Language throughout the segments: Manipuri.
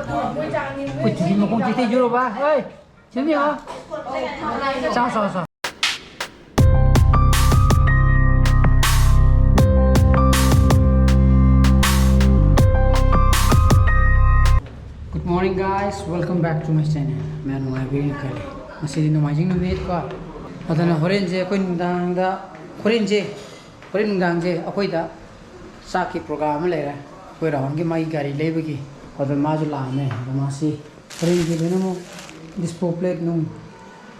Ui, thì mà không chỉ thấy vô ba ơi, chứ gì hả? Sao. Good morning guys, welcome back to my channel. Man, I'm very good. Masih di nomajing numit ko. Adana horenje ko nungdangda horen nungdangje akoi da saki program le ra. Koi ra hangi mai gari lebagi. Adan maju lame, masi horenje benamo display plate nung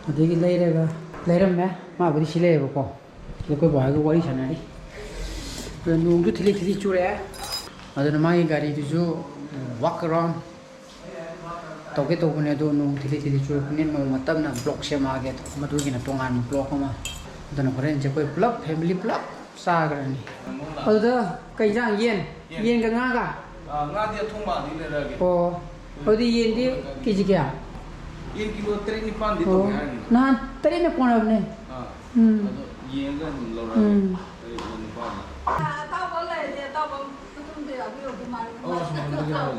adegi leirega leiram me ma bari sile ko. Ko ba ga wari sanari. Nung du thili chure. Adana mai gari du jo walk around tauke tawne do nung thili chu nin mo matam na block se ma ge madu gi na tongan block ma dan horen je koi plug family plug sa garani oda kai jang yen ga nga dia thong ba ni le ra ge o odi yen di kiji kya yen kilo 3 ni pan di to ga ni na tari ne pon ne yen ga lo ra ni pa tao có lời thì tao có không thể ở cái mà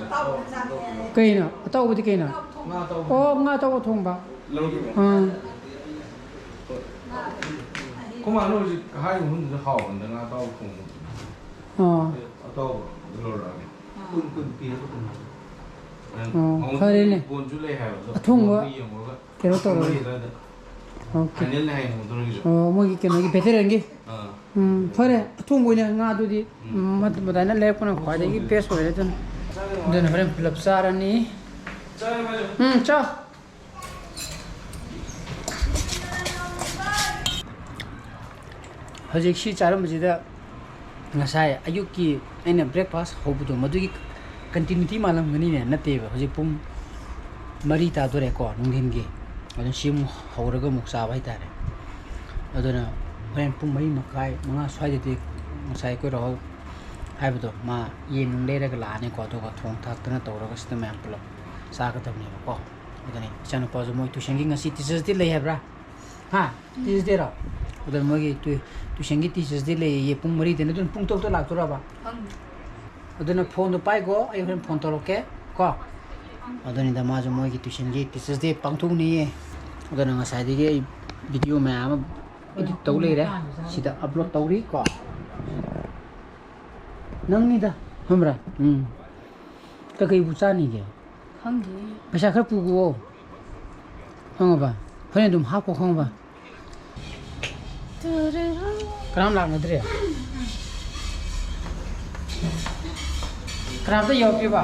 tao cũng dám cây nào tao có cây nào nga tao thong ba có mà nó hai người mình học mình nga tao thong tao lo ra kun pia ko khare ne bon ju le ha thong ba kero to ro okay anil ne hai mo to ri mo gi keno gi betere ngi khare thong go ne nga du di mat badana le ko na khwa de gi pes ho re tan den hore flip sarani cha hojik si charam jida ngasai ayuki aina breakfast hobudo madugi continuity malam ngani ne nate ba hojik pum mari ta dore ko nungin gi adun sim horaga muksa bai tare aduna pen pum mai makai manga swai de ngasai ko ro haibudo ma yen nung le la ne ko to ka thong thak tana to ro ka sta map lo sa ka tamne ko adani chanu pa zo moi tu shengi ngasi teachers di le hebra ha teachers de ra udan mogi tu shengi teachers di le ye pung mari de ne dun pung tok to lak to ra ba adana phone do pai go ai phone to ro ke ko adani da ma zo moi tu shengi teachers de pang thung ni ye adana ngasai di ge video ma ama edit to le re sida upload to ri ko nang ni da hamra ka kai bu cha ni ge hangi paisa khar pu go hang ba phane dum ha ko khang ba kram lag na dre kram da yo pi ba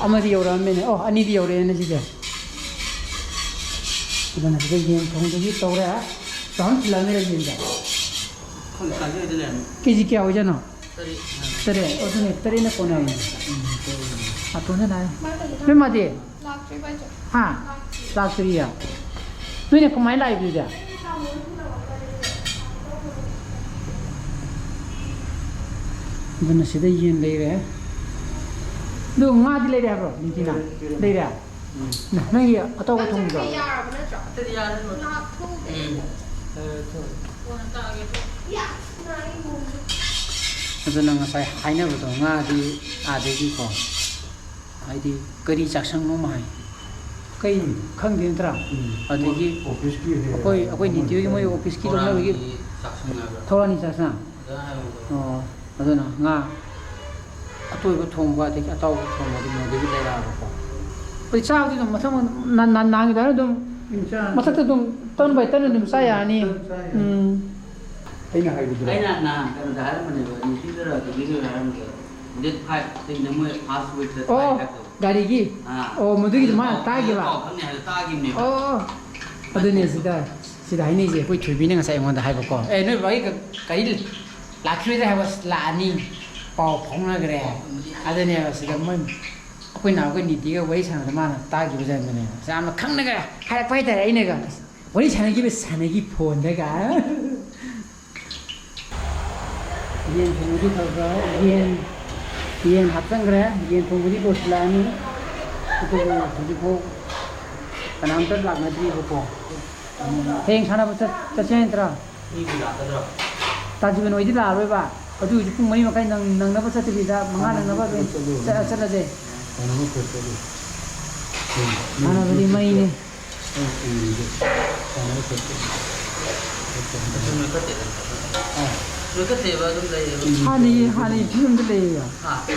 amadi yo ra me ne ani di yo re ne ji ge idan ge yen thong de ji to re ha sam la me re yin da KG क्या हो जाना तरे और तरे ने कौन है तो ने ना मैं माते हाँ लाक्टरिया तूने कमाई लाइव दिया बना सीधे ये ले रहे दो मादी ले रहा ब्रो नितिना ले रहा ना नहीं ये अतो को तुम जाओ aduna ngasai haina bu nga di ade gi ko ai di kari chaksang no mai kai khang din tra ade gi office ki akoi ni ti gi moi office ki dong gi thola ni chasa aduna nga atoi bu thong ba de ataw bu thong ba di mo de gi dai ra ko pai chao di dum mathang na gi da dum mathak ta dum ton bai tan dum sa ya ni aina na kan dahar mane ni tidara to video na ram ke det phai tin na mo fast with the gari gi mudugi ma ta gi ba ne ha ta gi ne adune sida hai ni je poi thubi ne ngasai ngon da hai ba ko noi ba gi kai la khri da ha was la ni pau phong na gre adune sida mo poi na ko ni ti ga wai san da ma na ta gi ba jan ne sa ma khang na ga hai pai da ai ne ga wai san gi ba san gi phone da ga yen thongudi thawra yen hatang re yen thongudi boslani to thudi ko kanam tar lagna di ko heng sana ba cha chen tra ni bi da da ta ji ben oi di la roi ba ꯑꯗꯨ ꯄꯨꯡ 4 ꯃꯈꯥꯏ ꯅꯪꯅꯕ ꯆꯠꯇꯕꯤꯗ 5 ꯅꯪꯅꯕ ꯆꯠꯂꯁꯦ ꯍꯥꯟꯅꯕꯨꯗꯤ ꯃꯩꯅꯦ 하니 비움도 레요.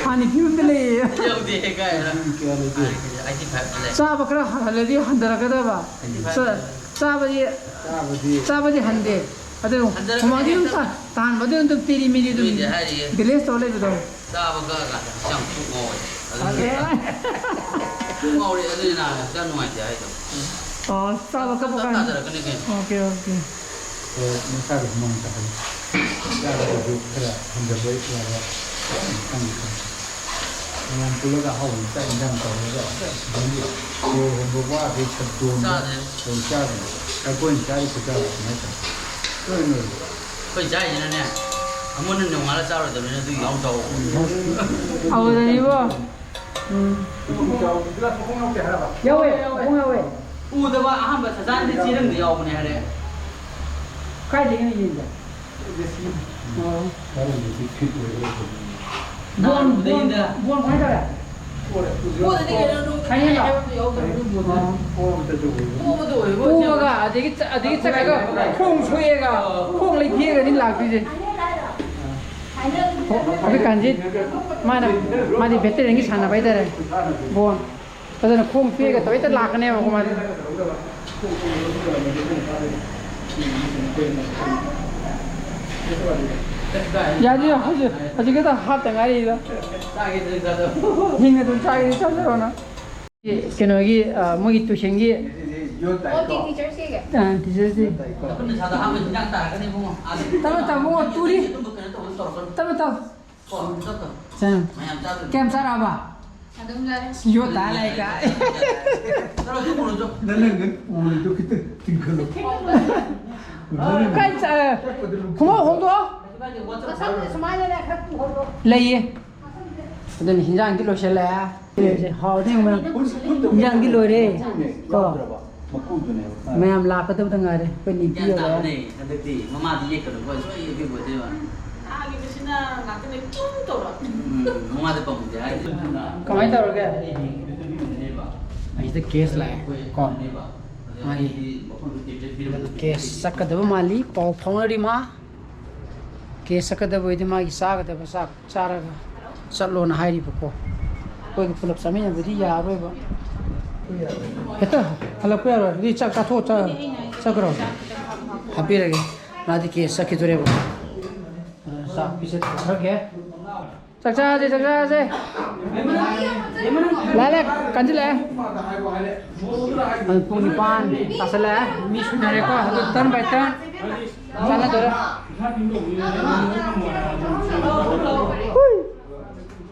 하니 비움도 레요. 싸바 그라 할래디 한다라가다 봐. 싸바디 한데. 아들 고마디 좀 단 뭐든 좀 미리 좀 딜레스 돌레도. 싸바가 쌍 어디나 짠노한테 아이도. 싸바가 뭐가. 오케이. Masa rumah tak ada. Dah ada kera hendak baik lah. Kan. Yang pulau dah haul, tak indang kau dah. Jadi, hendak buat dia cedun. Cari. Aku cari kita macam. Kau Kau cari je ni. Amun ni orang lah cari tu ni tu yang tahu. Awak ni bo. Yawe. Udah bah, aham bahasa ni ciring dia awak ni ada. Kai dia ni je. Buang kai dah. Buat ni kan dulu. Kai lah. Buang ga, adik cakap ke, khung suai ga, khung lagi dia ke ni lagi je. Tapi kanji, mana betul lagi sana baik dah. Buang. Pasal khung suai ga, tapi terlak ni aku mana. Jadi aja kita hat tengah ni dah. Hingga tu cari cari mana. Kena lagi mungkin tu senggi. teacher sih ke? Teacher sih. Aku ni sada aham jangan tak kan ni bunga. Tahu bunga tu ni. Tahu. Sam. Kem sara apa? Ada mulai. Yo tak lagi ka. Kalau tu pun tu. Nengen, itu kita tinggal. Kai kuma hondo. Pasal semuanya dah kat. Lagi. Dan hinjang kilo sela. Hau ni mana? Hinjang kilo re. Ko. Mayam la ka tu tengah re. Penipi Jangan lah. tak ni, nanti ti. Mama dia kalau buat so ia buat dia. Ah, gitu sih nak kena contoh lah. Mama dia pun dia. Kamai tahu ke? Itu case lah. Ko. Mari. Case sakadaba mali pau phonari ma. Case sakadaba idi ma gi sagadaba sak charaga. Chatlo na hairi ko. Koi pulap sami na budi ya roi ba. Heta halap ya ro ri chak ka tho cha sakro. Happy lagi. Madi case sakidure ba. Sak piset thage. Chakcha je. Lale kanji le. Pung nipan tasala mi sunare ko hadu turn by turn. Sana dora.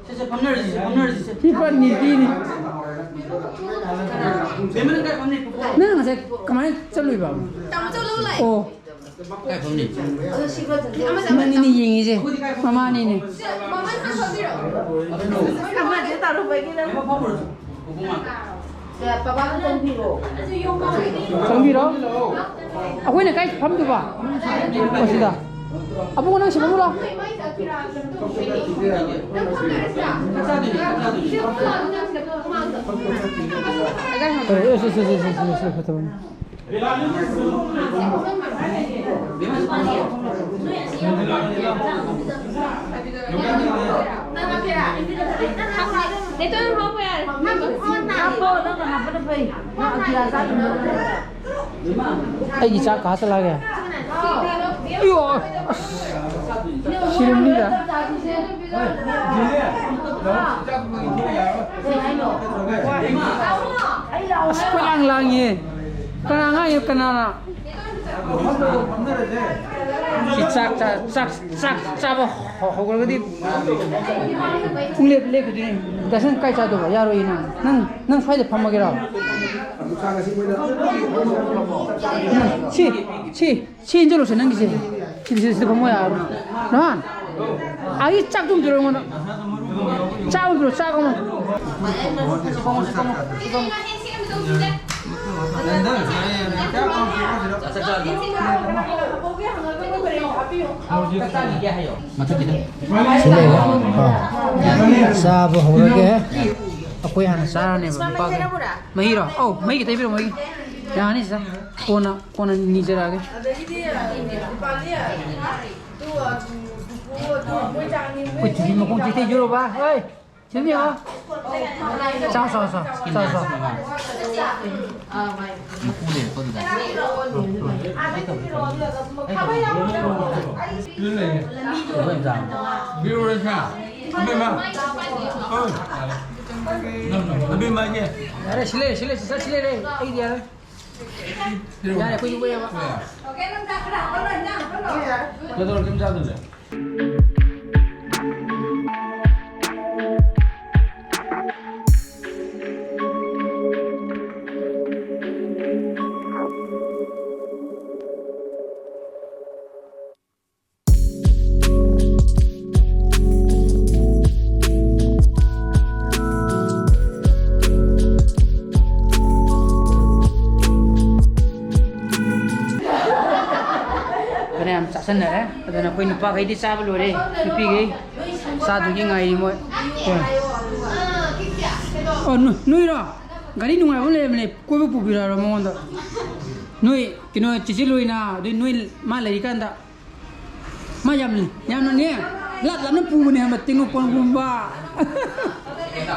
Saya benar. Hipan ni ni. Memang kan pamni. Nah, saya kemarin celui bang. Kamu tu lalu lah. Oh, Kan pamni. mana ni yang ini? Mama ni ni. Mama kan sendiri. Mama dia taruh bagi dia. Hubungan. Papa kan sendiri. Aje yung mama ini. Sambiro. Aku ni kai pam tu ba? Oh sudah. Apa kau nak siapa mula? Betul. Itu yang apa ya? Ay, isa kah salah gaya? Ayo, sirim ni dah. Sekolah langit, kenapa ya kenapa? sak hogol gadi le gadi dasan kai cha do yaro ina nang phai de phama gira chi injolo se nang gi chi phamo ya na ai chak dum dro ngono 짜고 들어 짜고 Sabu horage akoy hana sarane ba mahiro oh mahi kita biro mahi yani sa kona ni jara ge kuch bhi mo kon jite juro ba oi chini ho sao अरे सिले रे आई दिया रे यार कोई वो है ओके हम जा खड़ा हो लो ना ये तो तुम जा दो हम चासन है अदना कोई नुपा गई थी चावल हो रे नुपी गई साधु की गाई मोय ओ नुई रो गाड़ी नुंगा बोले मने कोई भी पुबिरा रो मोंदा नुई किनो चिची लुई ना दु नुई मा लई कांदा मा यम ने lat lam na pu ne ma tingu pon bumba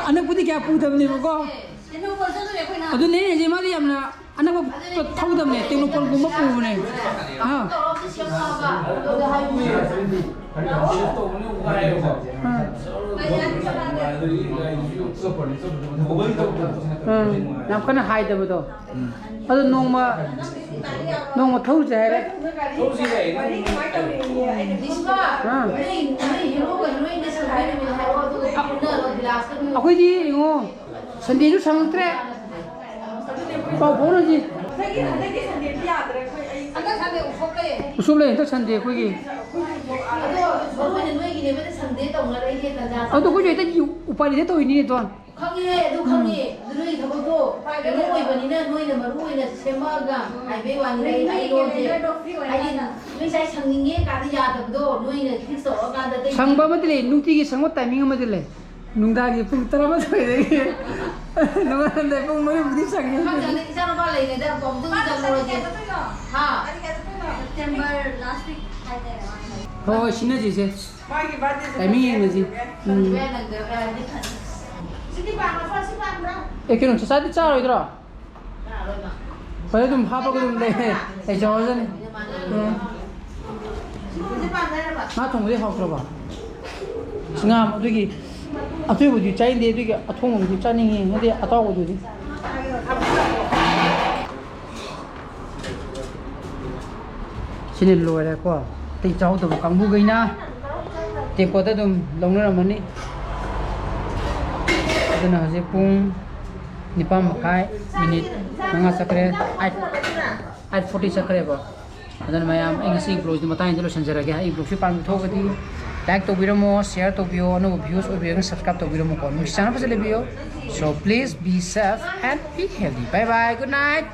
anak putih kya pu tham ne ko adu ne je ma di yam na anak ko thau tham ne tingu pon bumba pu ne ha nam kana hai da do adu nong ma thau je hai aku di ngo sendiri santre kau bono ji usum le to sande ko gi ado ko je ta upari de to ini to खंगे दु खंगे दुई थबो दो नो ओइ बनिना नोइना मरु ओइना सेमागा आइबे वांगे आई रोजे आई नोइ साइ संगिंगे कादि यादबदो नोइना फिक्स हो कादा ते संगबा मतले नुती की संगो टाइमिंग मतले नुंदा की पुंग तरा मत होय दे नमन दे पुंग मोय बुदी संगे खंगे इसानो बा लेने दे कम दु जम रोजे हां सेप्टेम्बर लास्ट वीक आइ दे हो सिना जी से टाइमिंग है जी वे लग दे सिटी बांग फर्स्ट बांग रा ए किनो साथी चार होइद्रो पहिले तुम हापा को तुम ले ए जवजन सिटी बांग रा बा मा थोंगे हाउस्रो बा सिंगा अदुगी अथुइ बुदि चाइन दे दुगी अथोंग बुदि चानिंगे हदे अताव बुदि सिने लोरे को तै चाउ त कांगबु गइना ते को त तुम लौनरमनि aduna hasi pung nipam makai minit manga sakre 8:40 sakre ba aduna mayam ingasi blog di matai dilo sanjara ge ai blog fi pam thogadi like to biramo share to bio no views or bio subscribe to biramo ko mi channel pa se le bio so please be safe and be healthy bye bye good night